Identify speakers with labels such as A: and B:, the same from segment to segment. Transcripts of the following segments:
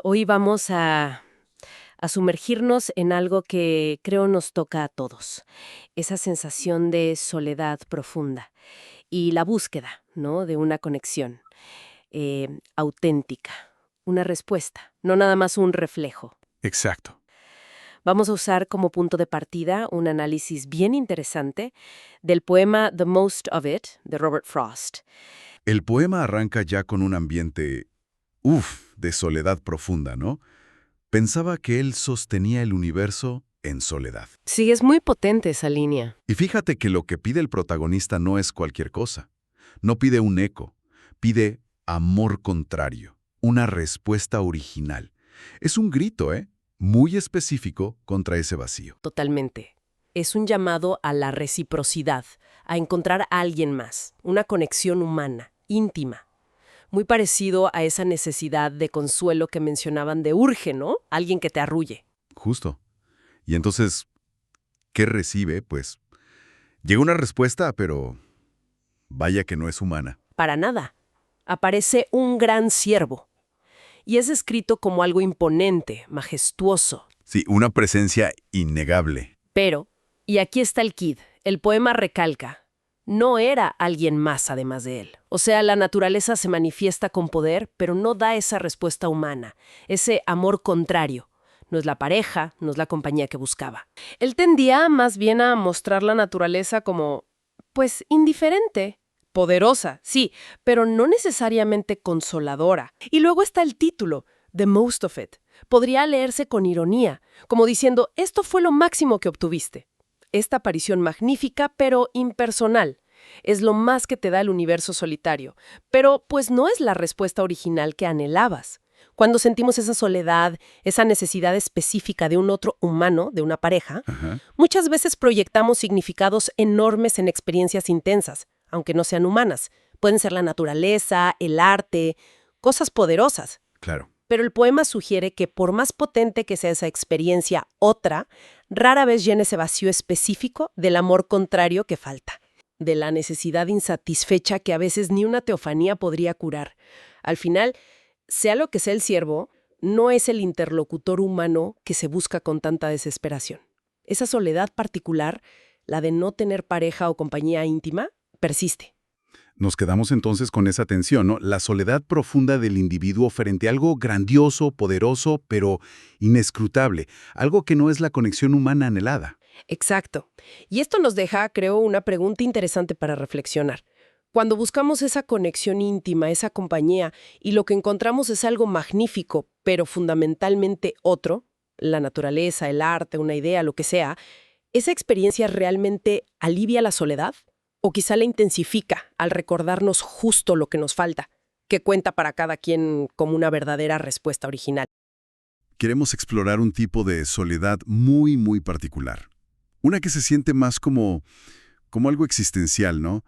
A: Hoy vamos a sumergirnos en algo que creo nos toca a todos, esa sensación de soledad profunda y la búsqueda, ¿no?, de una conexión auténtica, una respuesta, no nada más un reflejo.
B: Exacto.
A: Vamos a usar como punto de partida un análisis bien interesante del poema The Most of It, de Robert Frost.
B: El poema arranca ya con un ambiente, de soledad profunda, ¿no? Pensaba que él sostenía el universo en soledad.
A: Sí, es muy potente esa línea.
B: Y fíjate que lo que pide el protagonista no es cualquier cosa. No pide un eco, pide amor contrario, una respuesta original. Es un grito, muy específico contra ese vacío.
A: Totalmente. Es un llamado a la reciprocidad, a encontrar a alguien más, una conexión humana, íntima. Muy parecido a esa necesidad de consuelo que mencionaban de urge, ¿no? Alguien que te arrulle.
B: Justo. Y entonces, ¿qué recibe? Pues llega una respuesta, pero vaya que no es humana.
A: Para nada. Aparece un gran ciervo. Y es escrito como algo imponente, majestuoso.
B: Sí, una presencia innegable.
A: Pero, y aquí está el quid, el poema recalca, no era alguien más además de él. O sea, la naturaleza se manifiesta con poder, pero no da esa respuesta humana, ese amor contrario. No es la pareja, no es la compañía que buscaba. Él tendía más bien a mostrar la naturaleza como, pues, indiferente. Poderosa, sí, pero no necesariamente consoladora. Y luego está el título, The Most of It. Podría leerse con ironía, como diciendo, esto fue lo máximo que obtuviste. Esta aparición magnífica, pero impersonal. Es lo más que te da el universo solitario. Pero, pues, no es la respuesta original que anhelabas. Cuando sentimos esa soledad, esa necesidad específica de un otro humano, de una pareja, muchas veces proyectamos significados enormes en experiencias intensas, aunque no sean humanas. Pueden ser la naturaleza, el arte, cosas poderosas.
B: Claro.
A: Pero el poema sugiere que por más potente que sea esa experiencia otra, rara vez llena ese vacío específico del amor contrario que falta, de la necesidad insatisfecha que a veces ni una teofanía podría curar. Al final, sea lo que sea el ciervo, no es el interlocutor humano que se busca con tanta desesperación. Esa soledad particular, la de no tener pareja o compañía íntima, persiste.
B: Nos quedamos entonces con esa tensión, ¿no? La soledad profunda del individuo frente a algo grandioso, poderoso, pero inescrutable, algo que no es la conexión humana anhelada.
A: Exacto. Y esto nos deja, creo, una pregunta interesante para reflexionar. Cuando buscamos esa conexión íntima, esa compañía, y lo que encontramos es algo magnífico, pero fundamentalmente otro, la naturaleza, el arte, una idea, lo que sea, ¿esa experiencia realmente alivia la soledad? ¿O quizá la intensifica al recordarnos justo lo que nos falta, que cuenta para cada quien como una verdadera respuesta original?
B: Queremos explorar un tipo de soledad muy, muy particular. Una que se siente más como algo existencial, ¿no?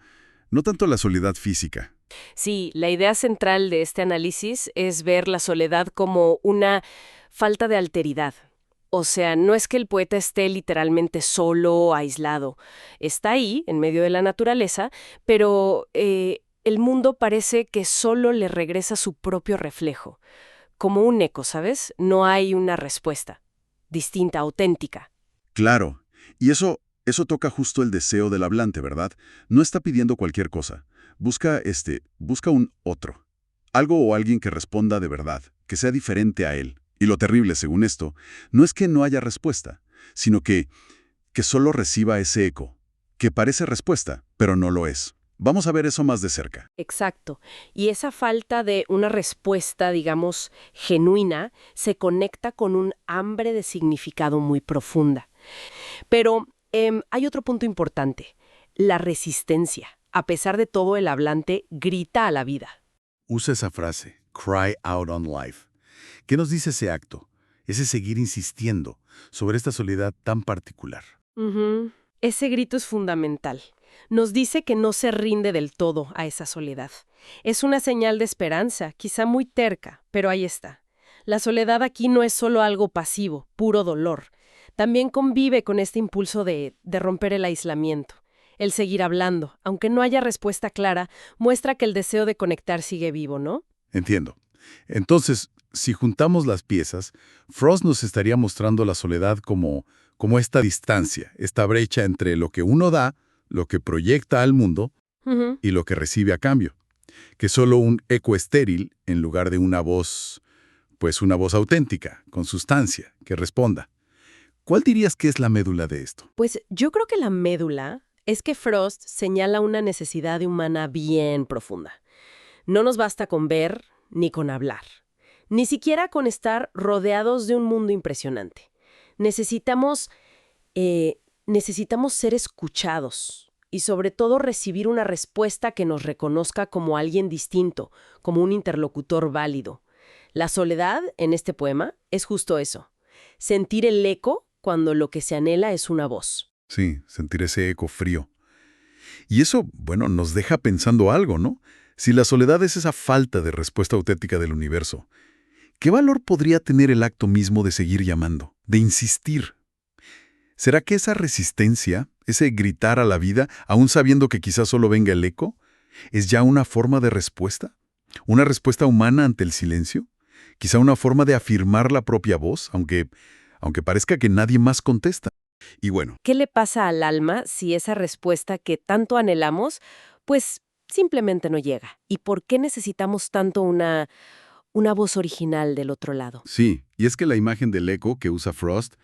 B: No tanto la soledad física.
A: Sí, la idea central de este análisis es ver la soledad como una falta de alteridad. O sea, no es que el poeta esté literalmente solo, aislado. Está ahí, en medio de la naturaleza, pero el mundo parece que solo le regresa su propio reflejo. Como un eco, ¿sabes? No hay una respuesta distinta, auténtica.
B: Claro. Y eso toca justo el deseo del hablante, ¿verdad? No está pidiendo cualquier cosa. Busca un otro. Algo o alguien que responda de verdad, que sea diferente a él. Y lo terrible, según esto, no es que no haya respuesta, sino que solo reciba ese eco, que parece respuesta, pero no lo es. Vamos a ver eso más de cerca.
A: Exacto. Y esa falta de una respuesta, digamos, genuina, se conecta con un hambre de significado muy profunda. Pero hay otro punto importante, la resistencia. A pesar de todo, el hablante grita a la vida.
B: Usa esa frase, cry out on life. ¿Qué nos dice ese acto? Ese seguir insistiendo sobre esta soledad tan particular.
A: Ese grito es fundamental. Nos dice que no se rinde del todo a esa soledad. Es una señal de esperanza, quizá muy terca, pero ahí está. La soledad aquí no es solo algo pasivo, puro dolor. También convive con este impulso de romper el aislamiento. El seguir hablando, aunque no haya respuesta clara, muestra que el deseo de conectar sigue vivo, ¿no?
B: Entiendo. Entonces,
C: Si juntamos las piezas, Frost nos estaría mostrando la soledad como esta distancia, esta brecha entre lo que uno da, lo que proyecta al mundo
A: Ujú.
C: y lo que recibe a cambio, que es solo un eco estéril en lugar de una voz, pues una voz auténtica, con sustancia, que responda. ¿Cuál dirías que es la médula de esto?
A: Pues yo creo que la médula es que Frost señala una necesidad humana bien profunda. No nos basta con ver ni con hablar, ni siquiera con estar rodeados de un mundo impresionante. Necesitamos, necesitamos ser escuchados y sobre todo recibir una respuesta que nos reconozca como alguien distinto, como un interlocutor válido. La soledad, en este poema, es justo eso. Sentir el eco cuando lo que se anhela es una voz.
C: Sí, sentir ese eco frío. Y eso, bueno, nos deja pensando algo, ¿no? Si la soledad es esa falta de respuesta auténtica del universo, ¿qué valor podría tener el acto mismo de seguir llamando, de insistir? ¿Será que esa resistencia, ese gritar a la vida, aún sabiendo que quizás solo venga el eco, es ya una forma de respuesta? ¿Una respuesta humana ante el silencio? ¿Quizá una forma de afirmar la propia voz, aunque parezca que nadie más contesta? Y bueno,
A: ¿Qué le pasa al alma si esa respuesta que tanto anhelamos, pues simplemente no llega? ¿Y por qué necesitamos tanto una voz original del otro lado?
C: sí, y es que la imagen del eco que usa Frost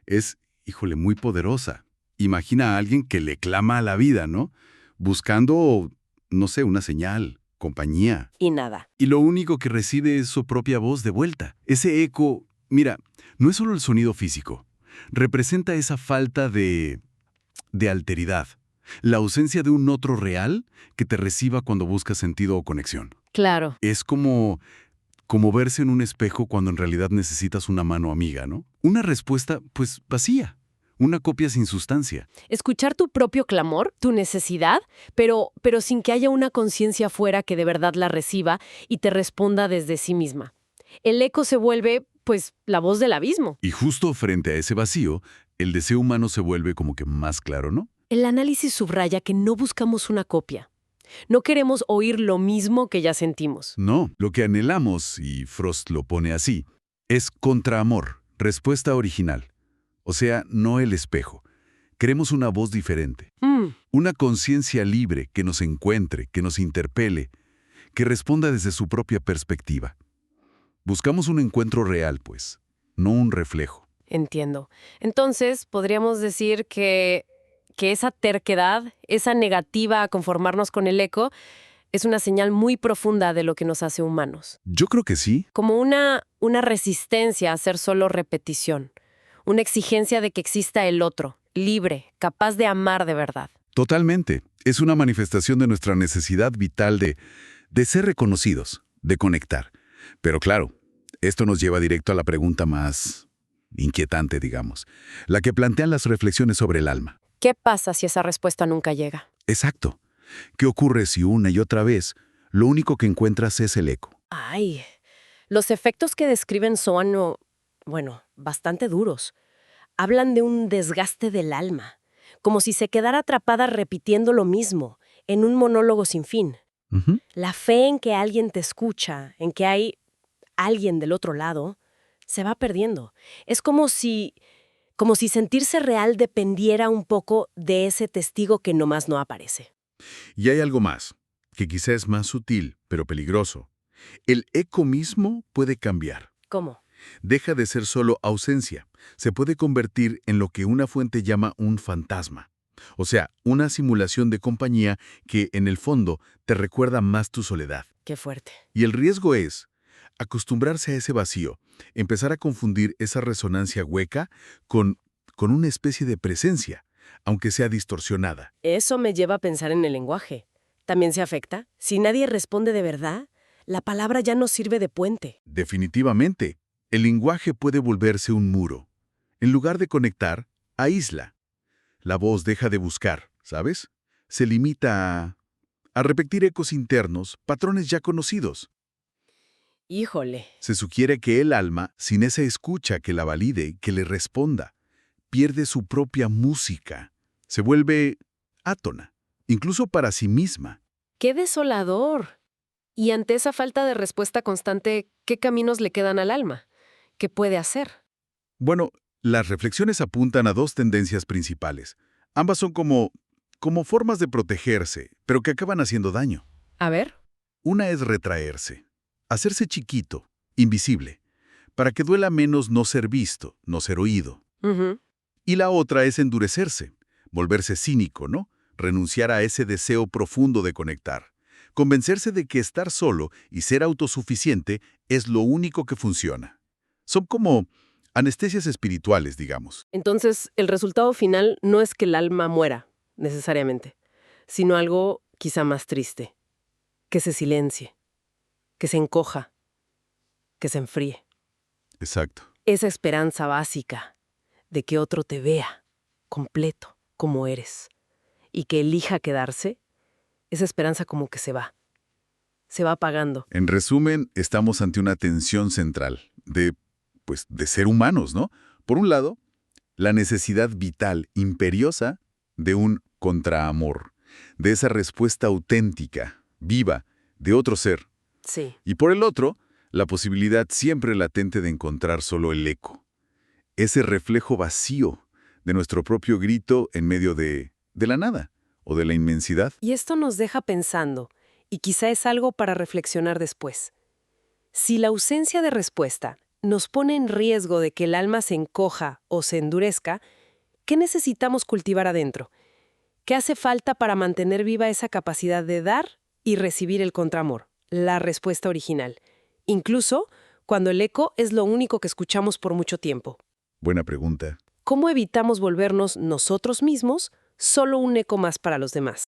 C: es, híjole, muy poderosa. Imagina a alguien que le clama a la vida, ¿no? Buscando, no sé, una señal, compañía.
A: Y nada.
C: Y lo único que recibe es su propia voz de vuelta. Ese eco, mira, no es solo el sonido físico. Representa esa falta de alteridad. La ausencia de un otro real que te reciba cuando buscas sentido o conexión.
A: Claro.
C: Es como verse en un espejo cuando en realidad necesitas una mano amiga, ¿no? Una respuesta, pues, vacía. Una copia sin sustancia.
A: Escuchar tu propio clamor, tu necesidad, pero sin que haya una conciencia afuera que de verdad la reciba y te responda desde sí misma. El eco se vuelve, pues, la voz del abismo.
C: Y justo frente a ese vacío, el deseo humano se vuelve como que más claro, ¿no?
A: El análisis subraya que no buscamos una copia. No queremos oír lo mismo que ya sentimos.
C: No, lo que anhelamos, y Frost lo pone así, es contraamor, respuesta original. O sea, no el espejo. Queremos una voz diferente. Una conciencia libre que nos encuentre, que nos interpele, que responda desde su propia perspectiva. Buscamos un encuentro real, pues, no un reflejo.
A: Entiendo. Entonces, podríamos decir que esa terquedad, esa negativa a conformarnos con el eco, es una señal muy profunda de lo que nos hace humanos.
C: Yo creo que sí.
A: Como una resistencia a ser solo repetición. Una exigencia de que exista el otro, libre, capaz de amar de verdad.
C: Totalmente. Es una manifestación de nuestra necesidad vital de ser reconocidos, de conectar. Pero claro, esto nos lleva directo a la pregunta más inquietante, digamos, la que plantean las reflexiones sobre el alma.
A: ¿Qué pasa si esa respuesta nunca llega?
C: Exacto. ¿Qué ocurre si una y otra vez lo único que encuentras es el eco?
A: Ay, los efectos que describen son, bueno, bastante duros. Hablan de un desgaste del alma, como si se quedara atrapada repitiendo lo mismo, en un monólogo sin fin.
C: Ujú.
A: La fe en que alguien te escucha, en que hay alguien del otro lado, se va perdiendo. Es como si sentirse real dependiera un poco de ese testigo que nomás no aparece.
C: Y hay algo más, que quizá es más sutil, pero peligroso. El eco mismo puede cambiar.
A: ¿Cómo?
C: Deja de ser solo ausencia. Se puede convertir en lo que una fuente llama un fantasma. O sea, una simulación de compañía que, en el fondo, te recuerda más tu soledad.
A: Qué fuerte.
C: Y el riesgo es acostumbrarse a ese vacío, empezar a confundir esa resonancia hueca con una especie de presencia, aunque sea distorsionada.
A: Eso me lleva a pensar en el lenguaje. ¿También se afecta? Si nadie responde de verdad, la palabra ya no sirve de puente.
C: Definitivamente, el lenguaje puede volverse un muro. En lugar de conectar, aísla. La voz deja de buscar, ¿sabes? Se limita a repetir ecos internos, patrones ya conocidos.
A: Híjole.
C: Se sugiere que el alma, sin esa escucha que la valide, que le responda, pierde su propia música. Se vuelve átona, incluso para sí misma.
A: ¡Qué desolador! Y ante esa falta de respuesta constante, ¿qué caminos le quedan al alma? ¿Qué puede hacer?
C: Bueno, las reflexiones apuntan a dos tendencias principales. Ambas son como formas de protegerse, pero que acaban haciendo daño.
A: A ver.
C: Una es retraerse, hacerse chiquito, invisible, para que duela menos no ser visto, no ser oído.
A: Ujú.
C: Y la otra es endurecerse, volverse cínico, ¿no? Renunciar a ese deseo profundo de conectar. Convencerse de que estar solo y ser autosuficiente es lo único que funciona. Son como anestesias espirituales, digamos.
A: Entonces, el resultado final no es que el alma muera, necesariamente, sino algo quizá más triste, que se silencie, que se encoja, que se enfríe.
C: Exacto.
A: Esa esperanza básica de que otro te vea, completo, como eres, y que elija quedarse, esa esperanza como que se va apagando.
C: En resumen, estamos ante una tensión central de ser humanos, ¿no? Por un lado, la necesidad vital, imperiosa, de un contraamor, de esa respuesta auténtica, viva, de otro ser.
A: Sí.
C: Y por el otro, la posibilidad siempre latente de encontrar solo el eco, ese reflejo vacío de nuestro propio grito en medio de la nada o de la inmensidad.
A: Y esto nos deja pensando, y quizá es algo para reflexionar después. Si la ausencia de respuesta nos pone en riesgo de que el alma se encoja o se endurezca, ¿qué necesitamos cultivar adentro? ¿Qué hace falta para mantener viva esa capacidad de dar y recibir el contraamor, la respuesta original? Incluso cuando el eco es lo único que escuchamos por mucho tiempo.
C: Buena pregunta.
A: ¿Cómo evitamos volvernos nosotros mismos solo un eco más para los demás?